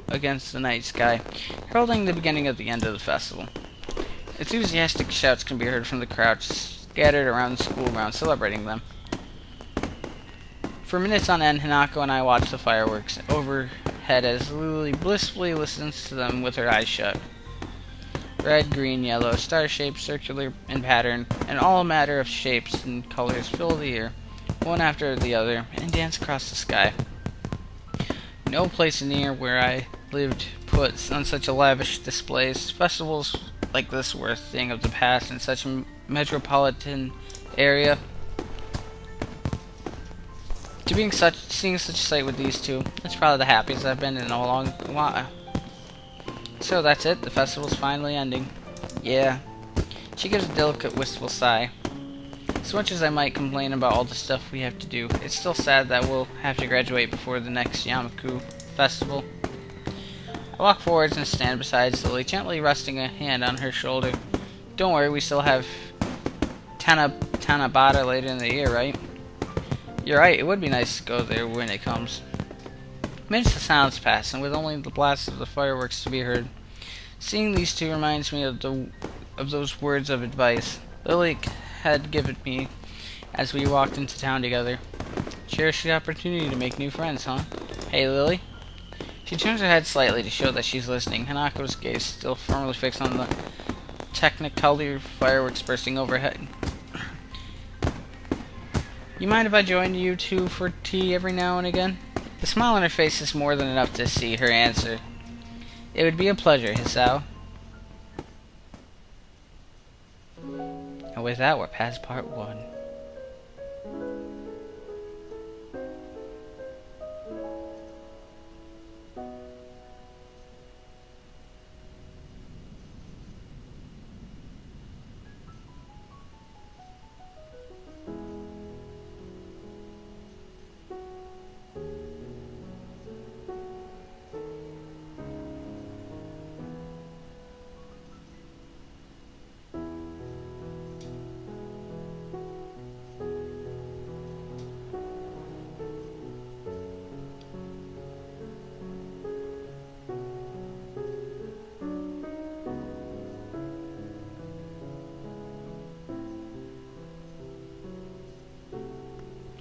against the night sky, heralding the beginning of the end of the festival. Enthusiastic shouts can be heard from the crowd scattered around the school grounds celebrating them. For minutes on end, Hanako and I watch the fireworks overhead as Lily blissfully listens to them with her eyes shut. Red, green, yellow, star-shaped, circular in pattern, and all matter of shapes and colors fill the air, one after the other, and dance across the sky. No place near where I lived puts on such a lavish displays. Festivals like this were a thing of the past in such a metropolitan area. To seeing such a sight with these two, it's probably the happiest I've been in a long while. So that's it, the festival's finally ending. Yeah. She gives a delicate, wistful sigh. As much as I might complain about all the stuff we have to do, it's still sad that we'll have to graduate before the next Yamaku festival. I walk forwards and stand beside Lily, gently resting a hand on her shoulder. Don't worry, we still have Tanabata later in the year, right? You're right, it would be nice to go there when it comes. Minutes of silence pass, and with only the blast of the fireworks to be heard, seeing these two reminds me of those words of advice Lily had given me as we walked into town together. Cherish the opportunity to make new friends, huh? Hey, Lily? She turns her head slightly to show that she's listening, Hanako's gaze still firmly fixed on the technicolor fireworks bursting overhead. You mind if I join you two for tea every now and again? The smile on her face is more than enough to see her answer. It would be a pleasure, Hisao. And with that, we're past part 1.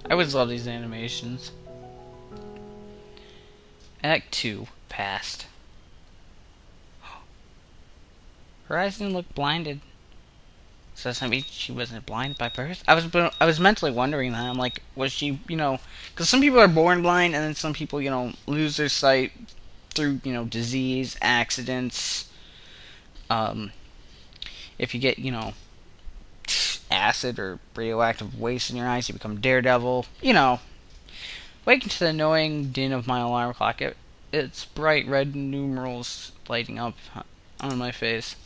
I always love these animations. Act 2, past. Her eyes didn't look blinded. So does that mean she wasn't blind by birth? I was mentally wondering that. I'm like, was she, because some people are born blind, and then some people, lose their sight through, disease, accidents. If you get, acid or radioactive waste in your eyes, you become Daredevil. Waking to the annoying din of my alarm clock. It's bright red numerals lighting up on my face.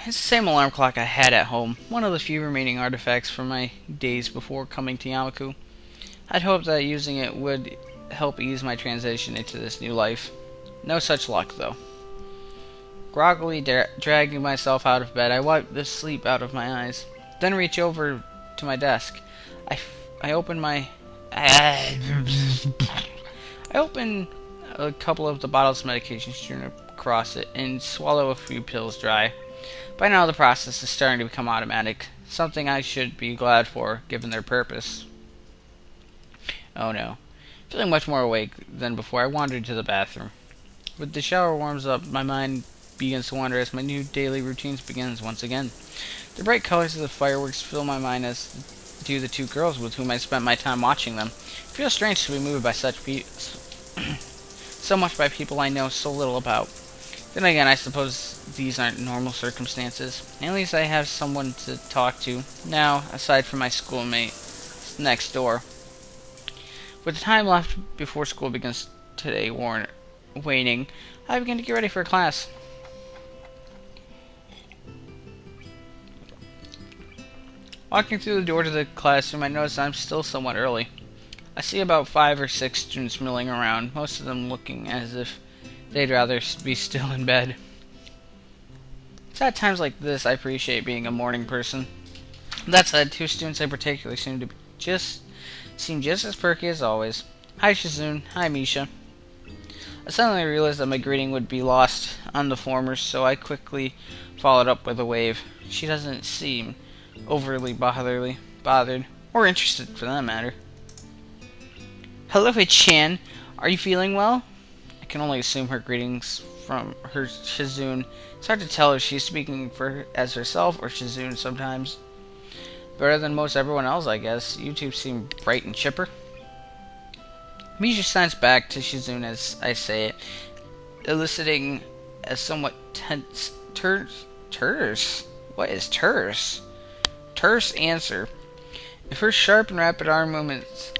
It's the same alarm clock I had at home, one of the few remaining artifacts from my days before coming to Yamaku. I'd hoped that using it would help ease my transition into this new life. No such luck, though. Groggily dragging myself out of bed, I wipe the sleep out of my eyes, then reach over to my desk. I open a couple of the bottles of medication strewn across it and swallow a few pills dry. By now the process is starting to become automatic, something I should be glad for, given their purpose. Oh no. Feeling much more awake than before, I wandered to the bathroom. With the shower warms up, my mind begins to wander as my new daily routines begins once again. The bright colors of the fireworks fill my mind as do the two girls with whom I spent my time watching them. It feels strange to be moved by so much by people I know so little about. Then again, I suppose these aren't normal circumstances. At least I have someone to talk to, now, aside from my schoolmate next door. With the time left before school begins today waning, I begin to get ready for class. Walking through the door to the classroom, I notice I'm still somewhat early. I see about 5 or 6 students milling around, most of them looking as if they'd rather be still in bed. It's at times like this I appreciate being a morning person. That said, 2 students in particular seem to be just seemed just as perky as always. Hi, Shizune. Hi, Misha. I suddenly realized that my greeting would be lost on the former, so I quickly followed up with a wave. She doesn't seem overly bothered, or interested for that matter. Hello, Chan. Are you feeling well? I can only assume her greetings from her Shizune. It's hard to tell if she's speaking as herself or Shizune sometimes. Better than most everyone else, I guess. You two seem bright and chipper. Misha signs back to Shizune as I say it, eliciting a somewhat tense terse. What is terse? Terse answer. If her sharp and rapid arm movements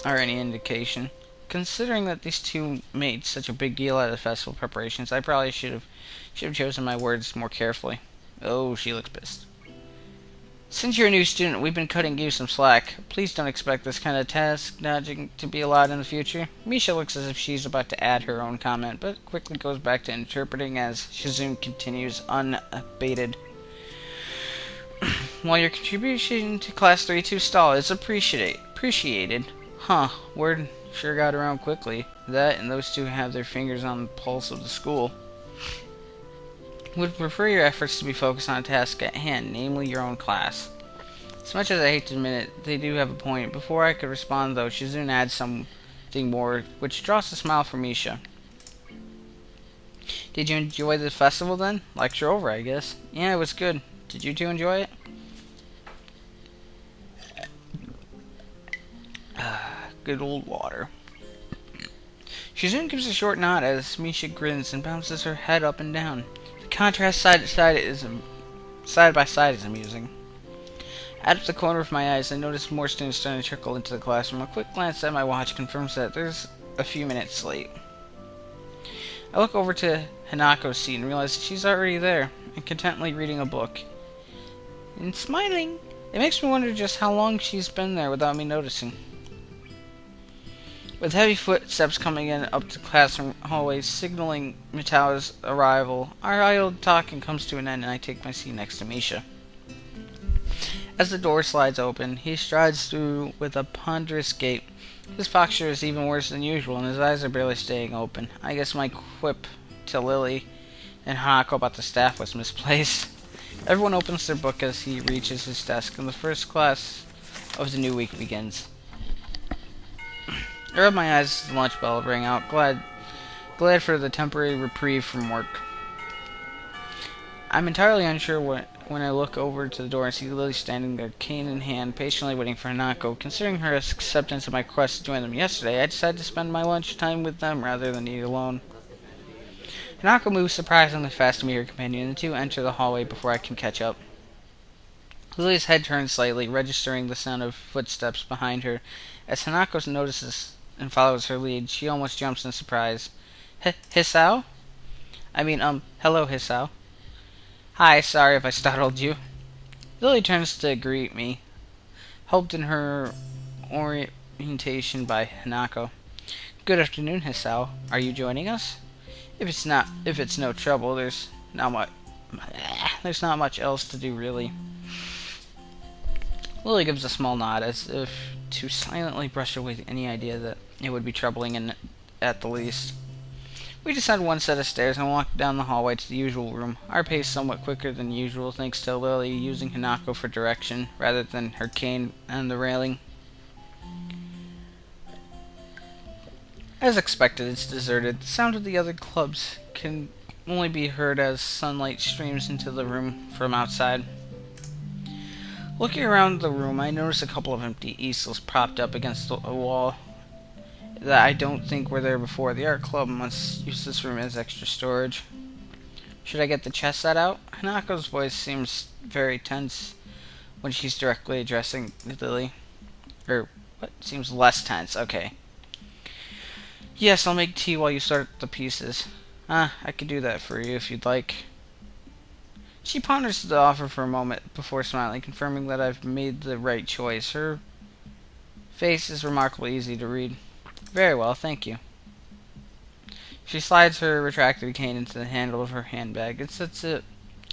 are any indication, considering that these two made such a big deal out of the festival preparations, I probably should have chosen my words more carefully. Oh, she looks pissed. Since you're a new student, we've been cutting you some slack. Please don't expect this kind of task dodging to be allowed in the future. Misha looks as if she's about to add her own comment, but quickly goes back to interpreting as Shizune continues unabated. While your contribution to Class 3-2 stall is appreciated. Huh, word sure got around quickly. That and those two have their fingers on the pulse of the school. Would prefer your efforts to be focused on a task at hand, namely your own class. As much as I hate to admit it, they do have a point. Before I could respond, though, Shizune adds something more, which draws a smile from Misha. Did you enjoy the festival then? Lecture over, I guess. Yeah, it was good. Did you two enjoy it? Good old water. Shizune gives a short nod as Misha grins and bounces her head up and down. The contrast side by side is amusing. Out of the corner of my eyes, I notice more students starting to trickle into the classroom. A quick glance at my watch confirms that there's a few minutes late. I look over to Hanako's seat and realize that she's already there and contentedly reading a book. And smiling. It makes me wonder just how long she's been there without me noticing. With heavy footsteps coming in up the classroom hallway, signaling Mitao's arrival, our idle talking comes to an end and I take my seat next to Misha. As the door slides open, he strides through with a ponderous gait. His posture is even worse than usual and his eyes are barely staying open. I guess my quip to Lily and Hanako about the staff was misplaced. Everyone opens their book as he reaches his desk and the first class of the new week begins. I rub my eyes as the lunch bell rang out, glad for the temporary reprieve from work. I'm entirely unsure when I look over to the door and see Lily standing there, cane in hand, patiently waiting for Hanako. Considering her acceptance of my request to join them yesterday, I decided to spend my lunch time with them rather than eat alone. Hanako moves surprisingly fast to meet her companion, and the two enter the hallway before I can catch up. Lily's head turns slightly, registering the sound of footsteps behind her. As Hanako notices and follows her lead, she almost jumps in surprise. Hisao? Hello, Hisao. Hi, sorry if I startled you. Lily turns to greet me, helped in her orientation by Hanako. Good afternoon, Hisao. Are you joining us? If it's no trouble, there's not much else to do, really. Lily gives a small nod, as if to silently brush away any idea that it would be troubling at the least. We descend one set of stairs and walk down the hallway to the usual room, our pace somewhat quicker than usual thanks to Lily using Hanako for direction rather than her cane and the railing. As expected, it's deserted. The sound of the other clubs can only be heard as sunlight streams into the room from outside. Looking around the room, I notice a couple of empty easels propped up against a wall that I don't think were there before. The art club must use this room as extra storage. Should I get the chess set out? Hanako's voice seems very tense when she's directly addressing Lily. Seems less tense, okay. Yes, I'll make tea while you sort the pieces. I could do that for you if you'd like. She ponders the offer for a moment before smiling, confirming that I've made the right choice. Her face is remarkably easy to read. Very well, thank you. She slides her retracted cane into the handle of her handbag and sets it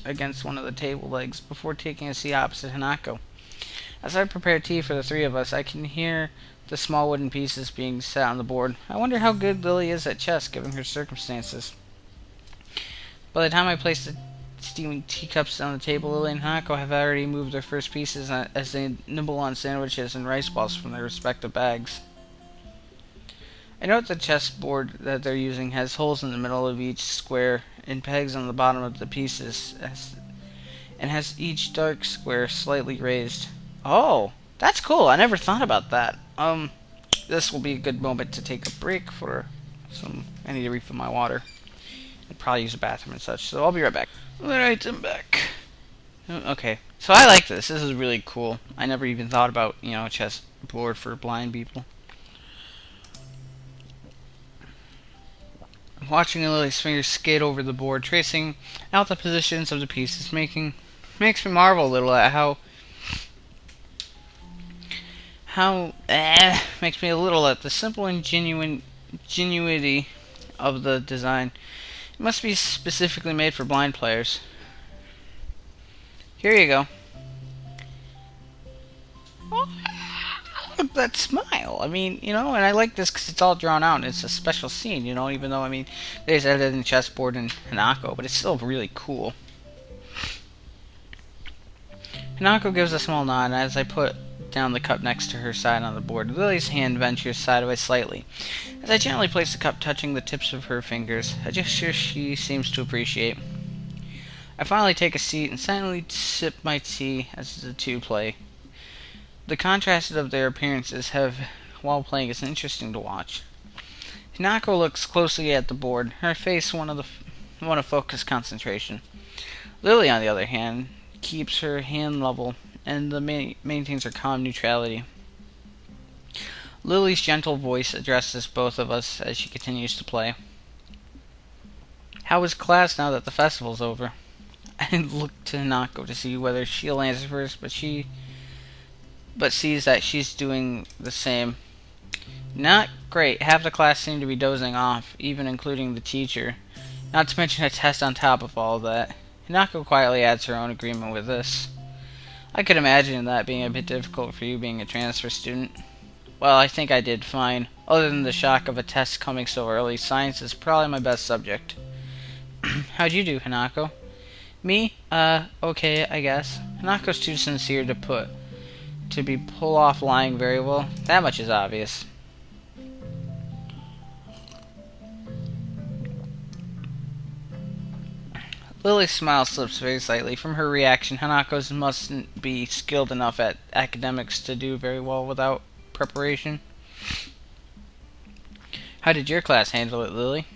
against one of the table legs before taking a seat opposite Hanako. As I prepare tea for the three of us, I can hear the small wooden pieces being set on the board. I wonder how good Lily is at chess, given her circumstances. By the time I place the steaming teacups on the table, Lily and Hanako have already moved their first pieces as they nibble on sandwiches and rice balls from their respective bags. I note the chessboard that they're using has holes in the middle of each square and pegs on the bottom of the pieces, and has each dark square slightly raised. Oh, that's cool. I never thought about that. This will be a good moment to take a break for some. I need to refill my water. I'd probably use a bathroom and such, so I'll be right back. Alright, I'm back. Okay, so I like this. This is really cool. I never even thought about, a chessboard for blind people. Watching Lily's fingers skate over the board, tracing out the positions of the pieces, makes me marvel a little at makes me a little at the simple ingenuity of the design. It must be specifically made for blind players. Here you go. Oh, that smile. I mean, and I like this because it's all drawn out and it's a special scene, even though, they just edited in chessboard and Hanako, but it's still really cool. Hanako gives a small nod as I put down the cup next to her side on the board. Lily's hand ventures sideways slightly as I gently place the cup, touching the tips of her fingers, a gesture she seems to appreciate. I finally take a seat and silently sip my tea as the two play. The contrast of their appearances while playing is interesting to watch. Hinako looks closely at the board, her face one of focused concentration. Lily, on the other hand, keeps her hand level and maintains her calm neutrality. Lily's gentle voice addresses both of us as she continues to play. How is class now that the festival's over? I look to Hinako to see whether she'll answer first, but sees that she's doing the same. Not great. Half the class seem to be dozing off, even including the teacher. Not to mention a test on top of all of that. Hinako quietly adds her own agreement with this. I could imagine that being a bit difficult for you being a transfer student. Well, I think I did fine. Other than the shock of a test coming so early, science is probably my best subject. How'd you do, Hinako? Me? Okay, I guess. Hanako's too sincere to pull off lying very well. That much is obvious. Lily's smile slips very slightly. From her reaction, Hanako's mustn't be skilled enough at academics to do very well without preparation. How did your class handle it, Lily?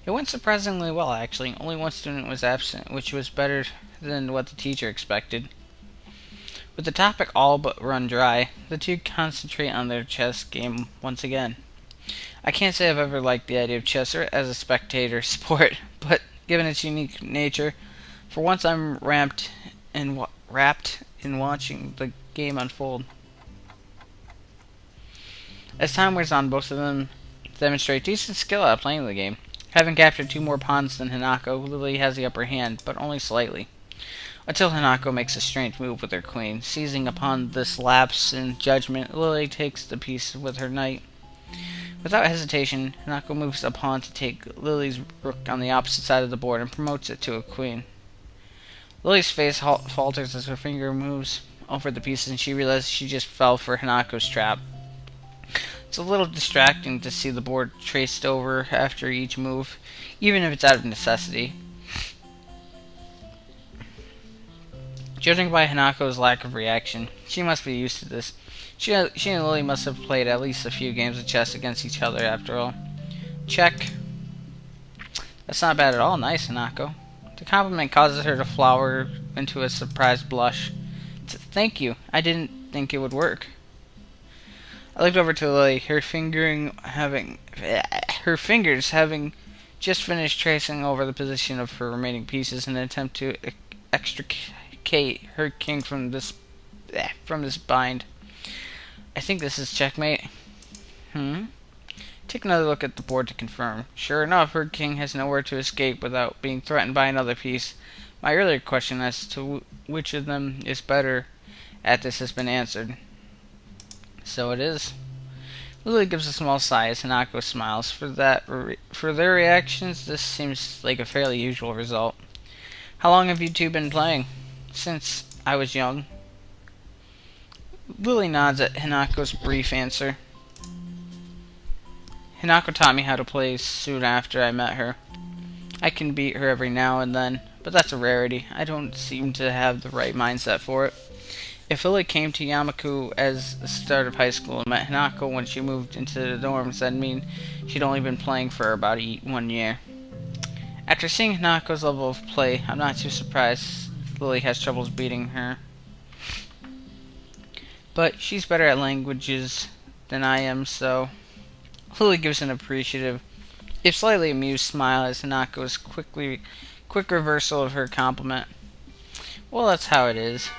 It went surprisingly well, actually. Only one student was absent, which was better than what the teacher expected. With the topic all but run dry, the two concentrate on their chess game once again. I can't say I've ever liked the idea of chess as a spectator sport, but given its unique nature, for once I'm wrapped in watching the game unfold. As time wears on, both of them demonstrate decent skill at playing the game. Having captured 2 more pawns than Hinako, Lily has the upper hand, but only slightly. Until Hinako makes a strange move with her queen. Seizing upon this lapse in judgment, Lily takes the piece with her knight. Without hesitation, Hinako moves a pawn to take Lily's rook on the opposite side of the board and promotes it to a queen. Lily's face falters as her finger moves over the pieces and she realizes she just fell for Hanako's trap. It's a little distracting to see the board traced over after each move, even if it's out of necessity. Judging by Hanako's lack of reaction, she must be used to this. She and Lily must have played at least a few games of chess against each other after all. Check. That's not bad at all. Nice, Hanako. The compliment causes her to flower into a surprised blush. Thank you. I didn't think it would work. I looked over to Lily, her fingers having just finished tracing over the position of her remaining pieces in an attempt to extricate her king from this bind. I think this is checkmate. Take another look at the board to confirm. Sure enough, her king has nowhere to escape without being threatened by another piece. My earlier question as to which of them is better at this has been answered. So it is. Lily gives a small sigh as Hanako smiles. For their reactions, this seems like a fairly usual result. How long have you two been playing? Since I was young. Lily nods at Hanako's brief answer. Hanako taught me how to play soon after I met her. I can beat her every now and then, but that's a rarity. I don't seem to have the right mindset for it. If Lily came to Yamaku as the start of high school and met Hanako when she moved into the dorms, that'd mean she'd only been playing for about 1 year. After seeing Hanako's level of play, I'm not too surprised Lily has troubles beating her. But she's better at languages than I am, so... Lily gives an appreciative, if slightly amused smile as Hanako's quick reversal of her compliment. Well, that's how it is.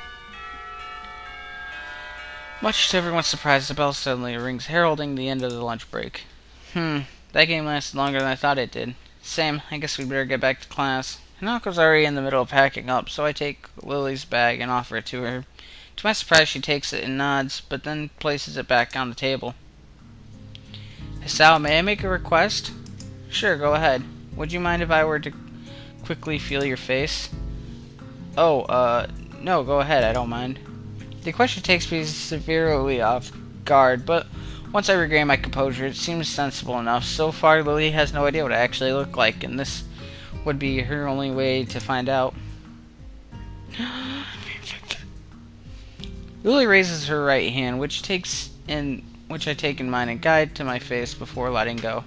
Much to everyone's surprise, the bell suddenly rings, heralding the end of the lunch break. That game lasted longer than I thought it did. Same, I guess we better get back to class. Hanako's already in the middle of packing up, so I take Lily's bag and offer it to her. To my surprise, she takes it and nods, but then places it back on the table. Hisao, may I make a request? Sure, go ahead. Would you mind if I were to quickly feel your face? Oh, no, go ahead, I don't mind. The question takes me severely off guard, but once I regain my composure, it seems sensible enough. So far, Lily has no idea what I actually look like, and this would be her only way to find out. Lily raises her right hand, which I take in mine and guide to my face before letting go.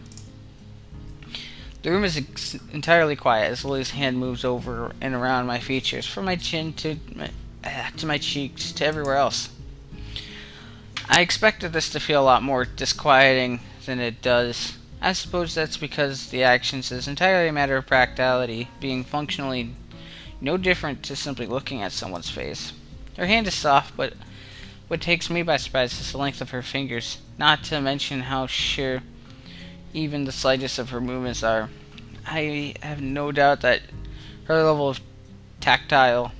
The room is entirely quiet as Lily's hand moves over and around my features, from my chin to my cheeks to everywhere else. I expected this to feel a lot more disquieting than it does. I suppose that's because the actions is entirely a matter of practicality, being functionally no different to simply looking at someone's face. Her hand is soft, but what takes me by surprise is the length of her fingers, not to mention how sure even the slightest of her movements are. I have no doubt that her level of tactile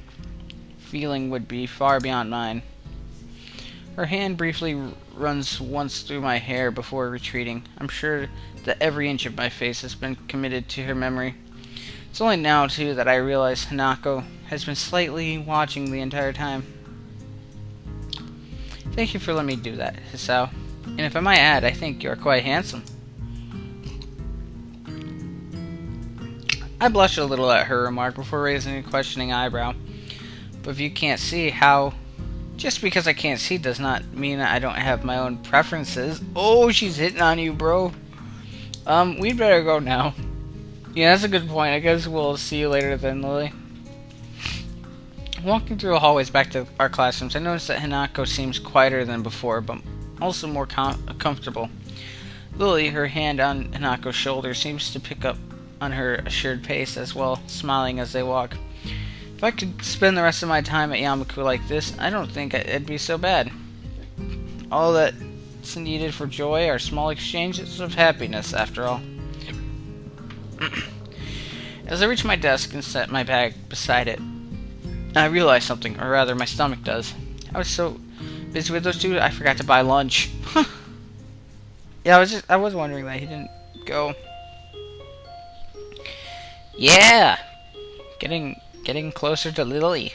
feeling would be far beyond mine. Her hand briefly runs once through my hair before retreating. I'm sure that every inch of my face has been committed to her memory. It's only now, too, that I realize Hanako has been slightly watching the entire time. Thank you for letting me do that, Hisao. And if I might add, I think you are quite handsome. I blushed a little at her remark before raising a questioning eyebrow. But if you can't see how... Just because I can't see does not mean I don't have my own preferences. Oh, she's hitting on you, bro. We'd better go now. Yeah, that's a good point. I guess we'll see you later then, Lily. Walking through the hallways back to our classrooms, I noticed that Hanako seems quieter than before, but also more comfortable. Lily, her hand on Hanako's shoulder, seems to pick up on her assured pace as well, smiling as they walk. If I could spend the rest of my time at Yamaku like this, I don't think it'd be so bad. All that's needed for joy are small exchanges of happiness, after all. As I reach my desk and set my bag beside it, I realize something, or rather my stomach does. I was so busy with those two, I forgot to buy lunch. Yeah, I was wondering that he didn't go. Yeah! Getting closer to Lily.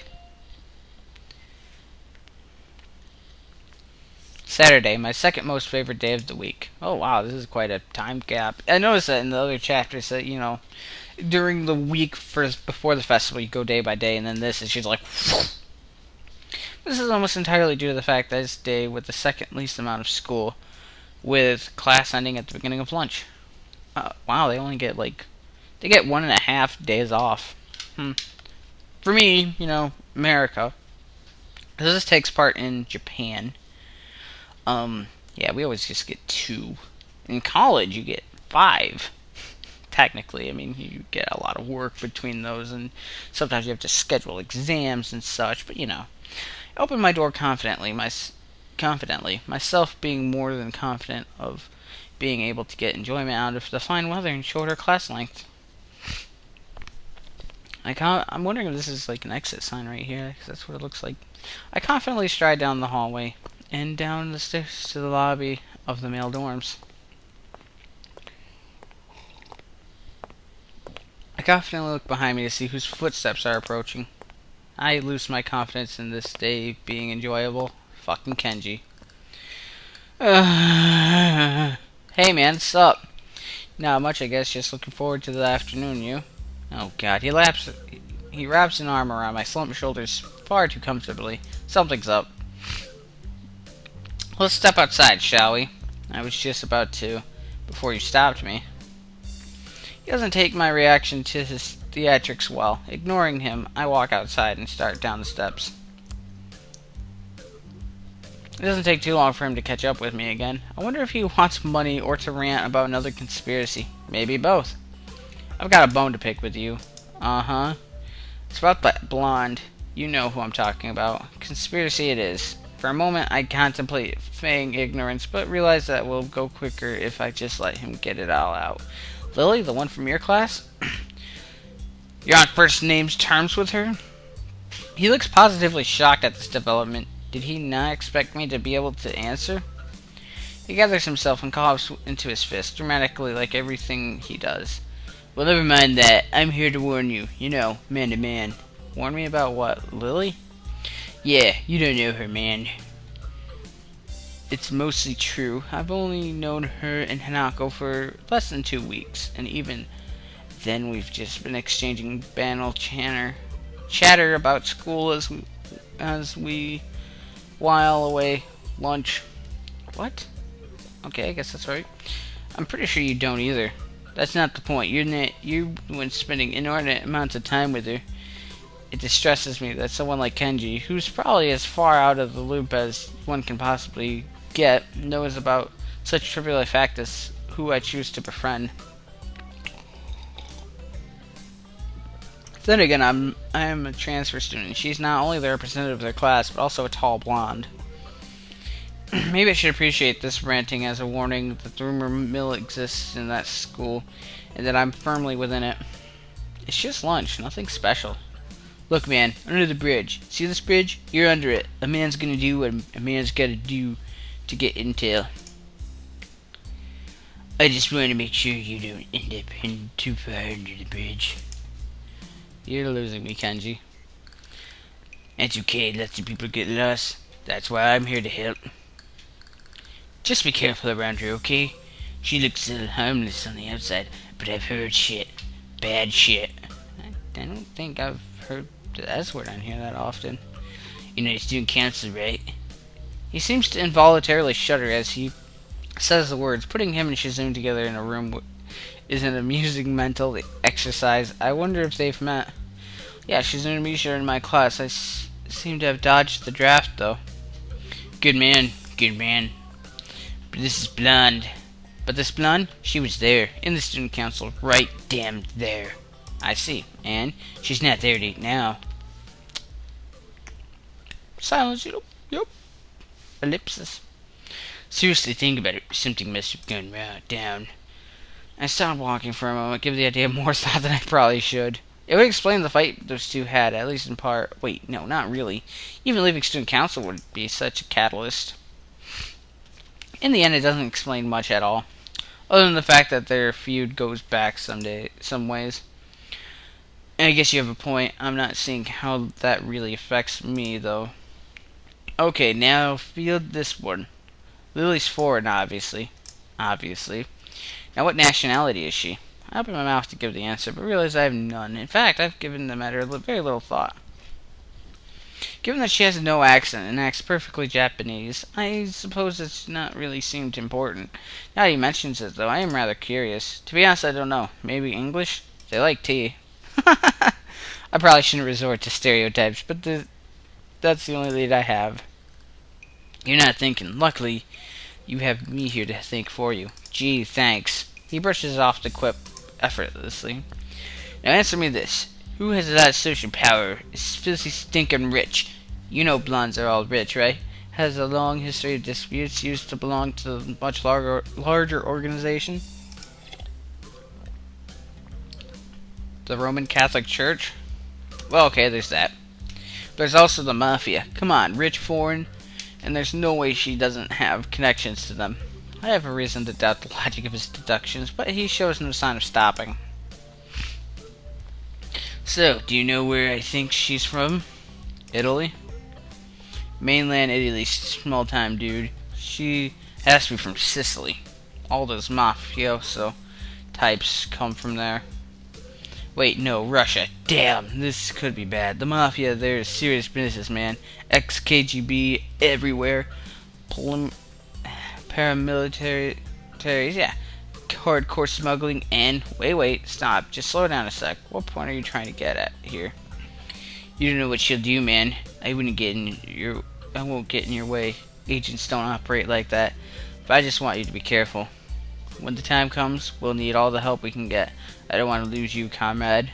Saturday, my second most favorite day of the week. Oh wow, this is quite a time gap. I noticed that in the other chapters that, you know, during the week before the festival you go day by day, and then this is just like... This is almost entirely due to the fact that it's day with the second least amount of school, with class ending at the beginning of lunch. Wow, they only get they get 1.5 days off. For me, you know, America. This takes part in Japan. Yeah, we always just get 2. In college, you get 5. Technically, I mean, you get a lot of work between those, and sometimes you have to schedule exams and such, but, you know. I opened my door confidently, myself being more than confident of being able to get enjoyment out of the fine weather and shorter class length. I'm wondering if this is like an exit sign right here, because that's what it looks like. I confidently stride down the hallway and down the stairs to the lobby of the male dorms. I confidently look behind me to see whose footsteps are approaching. I lose my confidence in this day being enjoyable. Fucking Kenji. Hey man, sup? Not much, I guess. Just looking forward to the afternoon, you? Oh god, he wraps an arm around my slumped shoulders far too comfortably. Something's up. Let's step outside, shall we? I was just about to, before you stopped me. He doesn't take my reaction to his theatrics well. Ignoring him, I walk outside and start down the steps. It doesn't take too long for him to catch up with me again. I wonder if he wants money or to rant about another conspiracy. Maybe both. I've got a bone to pick with you. Uh-huh. It's about that blonde. You know who I'm talking about. Conspiracy it is. For a moment, I contemplate feigning ignorance, but realize that will go quicker if I just let him get it all out. Lily, the one from your class? You're on first names terms with her? He looks positively shocked at this development. Did he not expect me to be able to answer? He gathers himself and coughs into his fist, dramatically like everything he does. Well, never mind that. I'm here to warn you. You know, man to man. Warn me about what? Lily? Yeah, you don't know her, man. It's mostly true. I've only known her and Hanako for less than 2 weeks, and even then we've just been exchanging banal chatter about school as we while away lunch. What? Okay, I guess that's right. I'm pretty sure you don't either. That's not the point. You're the one spending inordinate amounts of time with her. It distresses me that someone like Kenji, who's probably as far out of the loop as one can possibly get, knows about such trivial a fact as who I choose to befriend. Then again, I am a transfer student. She's not only the representative of their class, but also a tall blonde. Maybe I should appreciate this ranting as a warning that the rumor mill exists in that school, and that I'm firmly within it. It's just lunch, nothing special. Look, man, under the bridge. See this bridge? You're under it. A man's gonna do what a man's gotta do to get intel. I just want to make sure you don't end up in too far under the bridge. You're losing me, Kenji. It's okay, let the people get lost. That's why I'm here to help. Just be careful around her, okay? She looks a little harmless on the outside, but I've heard shit. Bad shit. I don't think I've heard the S word on here that often. You know, he's doing counsel, right? He seems to involuntarily shudder as he says the words. Putting him and Shizune together in a room is an amusing mental exercise. I wonder if they've met. Yeah, Shizune and Misha are in my class. I seem to have dodged the draft, though. Good man, good man. But this is blonde. But this blonde, she was there, in the student council, right damn there. I see. And she's not there now. Silence, Yep. Ellipsis. Seriously, think about it. Something must have gone down. I stopped walking for a moment, give the idea more thought than I probably should. It would explain the fight those two had, at least in part. Wait, no, not really. Even leaving student council would be such a catalyst. In the end, it doesn't explain much at all, other than the fact that their feud goes back some ways. And I guess you have a point. I'm not seeing how that really affects me, though. Okay, now field this one. Lily's foreign, obviously. Now, what nationality is she? I open my mouth to give the answer, but realize I have none. In fact, I've given the matter very little thought. Given that she has no accent and acts perfectly Japanese, I suppose it's not really seemed important. Now he mentions it, though, I am rather curious. To be honest, I don't know. Maybe English? They like tea. I probably shouldn't resort to stereotypes, but that's the only lead I have. You're not thinking. Luckily, you have me here to think for you. Gee, thanks. He brushes off the quip effortlessly. Now answer me this. Who has that social power? Is filthy stinking rich? You know blondes are all rich, right? Has a long history of disputes, used to belong to a much larger organization. The Roman Catholic Church? Well, okay, there's that. There's also the Mafia. Come on, rich, foreign, and there's no way she doesn't have connections to them. I have a reason to doubt the logic of his deductions, but he shows no sign of stopping. So, do you know where I think she's from? Italy? Mainland Italy, small time, dude. She has to be from Sicily. All those mafioso types come from there. Wait, no, Russia. Damn, this could be bad. The mafia there is serious business, man. Ex-KGB everywhere. Paramilitaries, yeah. Hardcore smuggling and... Wait, stop. Just slow down a sec. What point are you trying to get at here? You don't know what she'll do, man. I won't get in your way. Agents don't operate like that. But I just want you to be careful. When the time comes, we'll need all the help we can get. I don't want to lose you, comrade.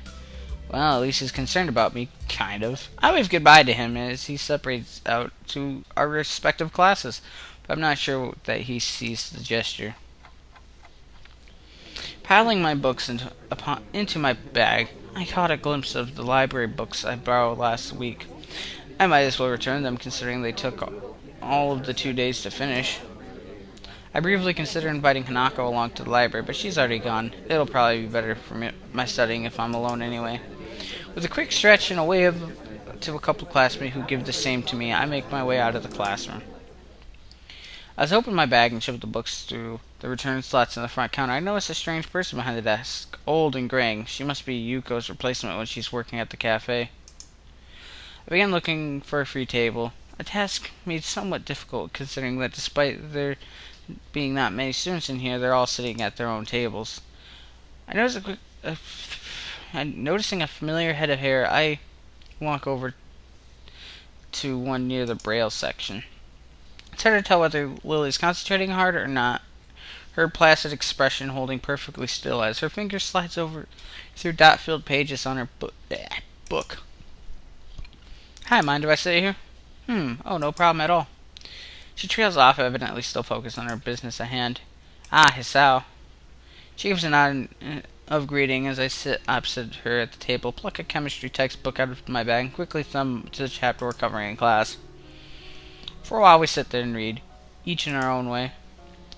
Well, at least he's concerned about me, kind of. I wave goodbye to him as he separates out to our respective classes, but I'm not sure that he sees the gesture. Piling my books into my bag, I caught a glimpse of the library books I borrowed last week. I might as well return them, considering they took all of the 2 days to finish. I briefly considered inviting Hanako along to the library, but she's already gone. It'll probably be better for my studying if I'm alone anyway. With a quick stretch and a wave to a couple of classmates who give the same to me, I make my way out of the classroom. As I opened my bag and shoved the books through the return slots in the front counter, I noticed a strange person behind the desk, old and graying. She must be Yuko's replacement when she's working at the cafe. I began looking for a free table, a task made somewhat difficult considering that despite there being not many students in here, they're all sitting at their own tables. Noticing a familiar head of hair, I walk over to one near the braille section. It's hard to tell whether Lily's concentrating hard or not, her placid expression holding perfectly still as her finger slides over through dot-filled pages on her book. Hi, mind if I sit here? Oh, no problem at all. She trails off, evidently still focused on her business at hand. Ah, Hisao. She gives a nod of greeting as I sit opposite her at the table, pluck a chemistry textbook out of my bag, and quickly thumb to the chapter we're covering in class. For a while we sit there and read, each in our own way.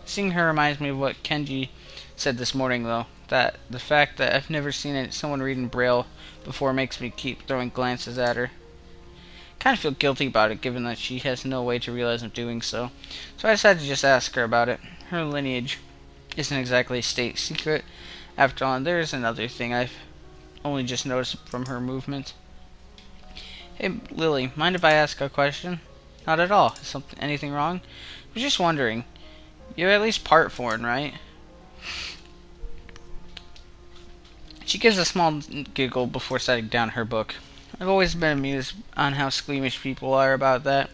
Seeing her reminds me of what Kenji said this morning, though, that the fact that I've never seen someone read in Braille before makes me keep throwing glances at her. Kind of feel guilty about it, given that she has no way to realize I'm doing so. So I decided to just ask her about it. Her lineage isn't exactly a state secret. After all, there's another thing I've only just noticed from her movement. Hey, Lily, mind if I ask a question? Not at all. Is anything wrong? I was just wondering. You're at least part foreign, right? She gives a small giggle before setting down her book. I've always been amused on how squeamish people are about that.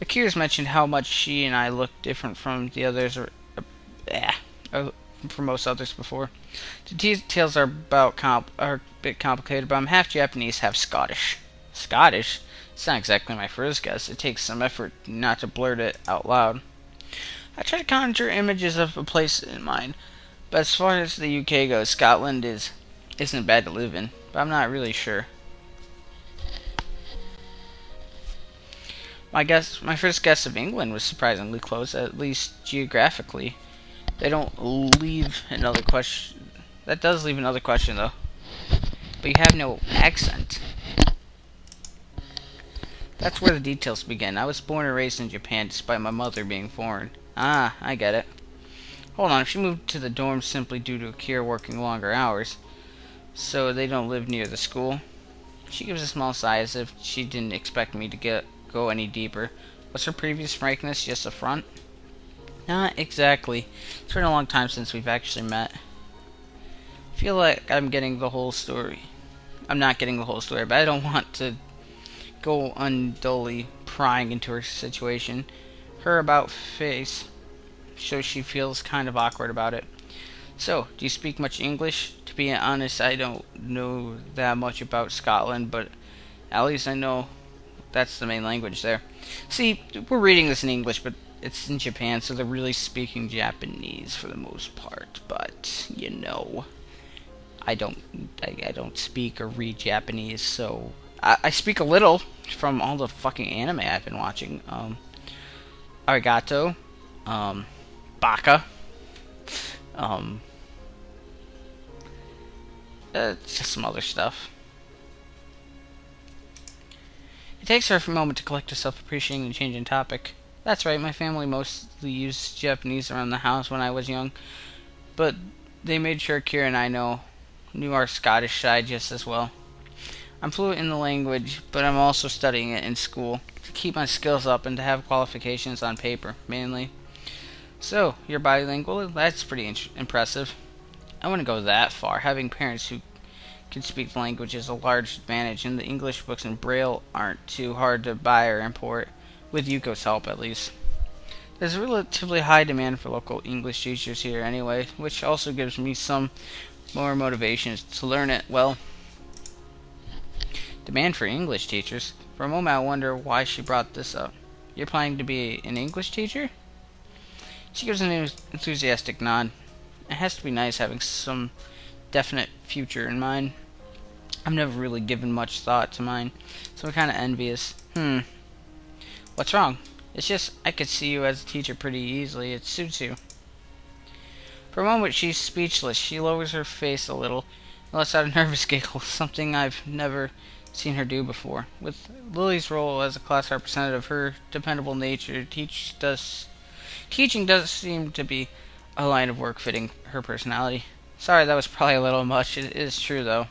Akira's mentioned how much she and I look different from the others, or from most others before. The details are a bit complicated, but I'm half Japanese, half Scottish. Scottish? It's not exactly my first guess. It takes some effort not to blurt it out loud. I try to conjure images of a place in mind, but as far as the UK goes, Scotland isn't bad to live in, but I'm not really sure. My first guess of England was surprisingly close, at least geographically. They don't leave another question. That does leave another question, though. But you have no accent. That's where the details begin. I was born and raised in Japan, despite my mother being foreign. Ah, I get it. Hold on, she moved to the dorm simply due to Akira working longer hours, so they don't live near the school. She gives a small sigh as if she didn't expect me to go any deeper. Was her previous frankness just a front? Not exactly. It's been a long time since we've actually met. I feel like I'm getting the whole story. I'm not getting the whole story, but I don't want to go undully prying into her situation. Her about face shows she feels kind of awkward about it. So, do you speak much English? To be honest, I don't know that much about Scotland, but at least I know that's the main language there. See, we're reading this in English, but it's in Japan, so they're really speaking Japanese for the most part. But, you know, I don't speak or read Japanese, so I speak a little from all the fucking anime I've been watching. Arigato, Baka, Um, just some other stuff. It takes her a moment to collect herself, appreciating the change in topic. That's right, my family mostly used Japanese around the house when I was young, but they made sure Kira and I knew our Scottish side just as well. I'm fluent in the language, but I'm also studying it in school to keep my skills up and to have qualifications on paper, mainly. So, you're bilingual? That's pretty impressive. I wouldn't go that far. Having parents who can speak the language is a large advantage, and the English books in Braille aren't too hard to buy or import, with Yuko's help at least. There's a relatively high demand for local English teachers here anyway, which also gives me some more motivation to learn it well. Demand for English teachers? For a moment I wonder why she brought this up. You're planning to be an English teacher? She gives an enthusiastic nod. It has to be nice having some definite future in mind. I've never really given much thought to mine, so I'm kind of envious. What's wrong? It's just, I could see you as a teacher pretty easily. It suits you. For a moment, she's speechless. She lowers her face a little and lets out a nervous giggle, something I've never seen her do before. With Lily's role as a class representative, her dependable nature, teaching does seem to be a line of work fitting her personality. Sorry, that was probably a little much. It is true, though.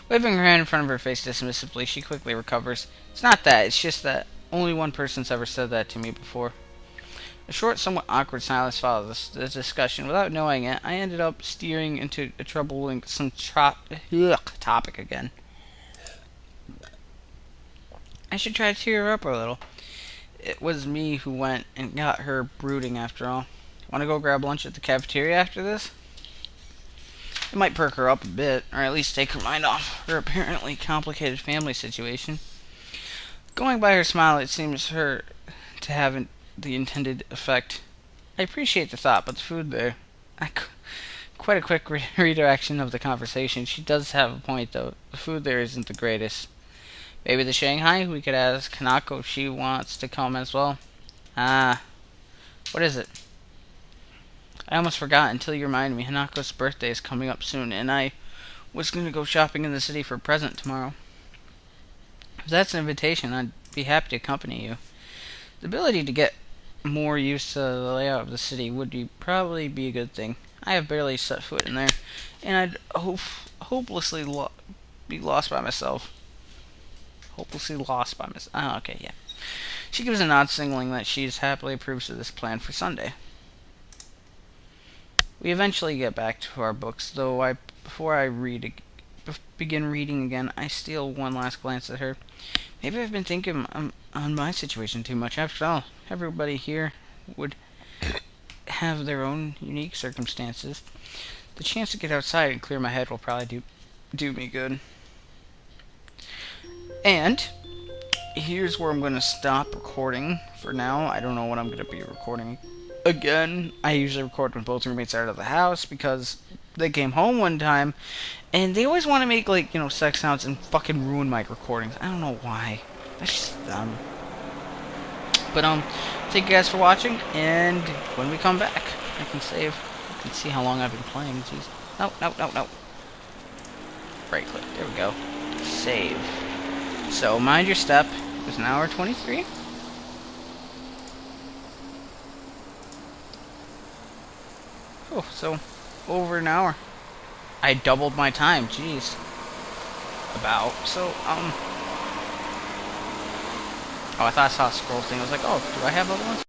Waving her hand in front of her face dismissively, she quickly recovers. It's not that, it's just that only one person's ever said that to me before. A short, somewhat awkward silence follows the discussion. Without knowing it, I ended up steering into a troubling topic again. I should try to cheer her up a little. It was me who went and got her brooding after all. Want to go grab lunch at the cafeteria after this? It might perk her up a bit, or at least take her mind off her apparently complicated family situation. Going by her smile, it seems her to have the intended effect. I appreciate the thought, but the food there... Quite a quick redirection of the conversation. She does have a point, though. The food there isn't the greatest. Maybe the Shanghai? We could ask Hanako if she wants to come as well. What is it? I almost forgot until you reminded me. Hanako's birthday is coming up soon, and I was going to go shopping in the city for a present tomorrow. If that's an invitation, I'd be happy to accompany you. The ability to get more used to the layout of the city would probably be a good thing. I have barely set foot in there, and I'd hopelessly be lost by myself. Hopelessly lost by myself. Oh, okay, yeah. She gives a nod, signaling that she happily approves of this plan for Sunday. We eventually get back to our books, though before I begin reading again, I steal one last glance at her. Maybe I've been thinking on my situation too much. After all, everybody here would have their own unique circumstances. The chance to get outside and clear my head will probably do me good. And here's where I'm going to stop recording for now. I don't know when I'm going to be recording again. I usually record when both roommates are out of the house because they came home one time and they always want to make, like, sex sounds and fucking ruin my recordings. I don't know why. That's just dumb. But thank you guys for watching, and when we come back, I can save. You can see how long I've been playing. Jeez. No. Right click. There we go. Save. So, mind your step. It was an hour 23. Oh, so over an hour. I doubled my time. Jeez. So, oh, I thought I saw a scroll thing. I was like, oh, do I have other ones?